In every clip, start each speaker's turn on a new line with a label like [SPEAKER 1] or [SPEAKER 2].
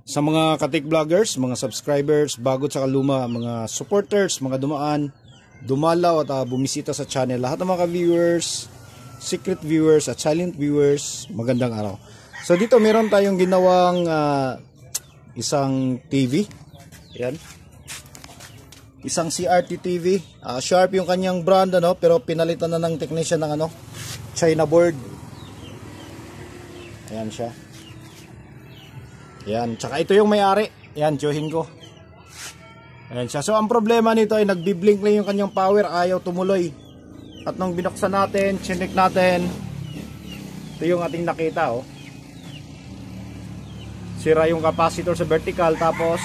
[SPEAKER 1] Sa mga katik vloggers, mga subscribers, bago sa kaluma, mga supporters, mga dumaan, dumalaw at bumisita sa channel, lahat ng mga viewers, secret viewers at silent viewers, magandang araw. So dito meron tayong ginawang isang TV. Ayan. Isang CRT TV. Sharp yung kanyang brand, ano, pero pinalitan na ng technician ng China board. Ayan siya. Ayan, tsaka ito yung may-ari. Ayan, tiyuhin ko. Ayan siya. So ang problema nito ay nagbi-blink lang yung kanyang power, ayaw tumuloy. At nung binuksan natin, chinek natin, ito yung ating nakita, oh. Sira yung capacitor sa vertical, tapos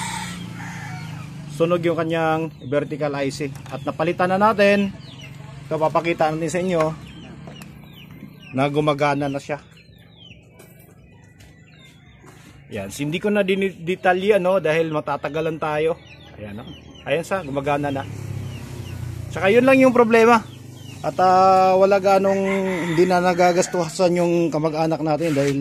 [SPEAKER 1] sunog yung kanyang vertical IC. At napalitan na natin. Ito, papakita natin sa inyo na gumagana na siya. Yan, hindi ko na dinetalye dahil matatagalan tayo. Ayan, ayan sa, gumagana na. Tsaka yun lang yung problema. At wala ganong, hindi na nagagastuhan yung kamag-anak natin dahil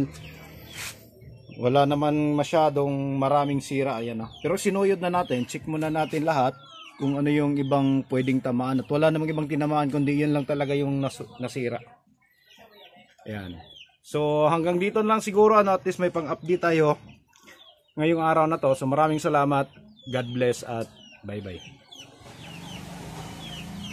[SPEAKER 1] wala naman masyadong maraming sira. Ayan, pero sinuyod na natin, check muna natin lahat kung ano yung ibang pwedeng tamaan. At wala namang ibang tinamaan kundi yun lang talaga yung nasira. Ayan. So hanggang dito lang siguro, at least may pang-update tayo ngayong araw na to. So maraming salamat, God bless at bye bye.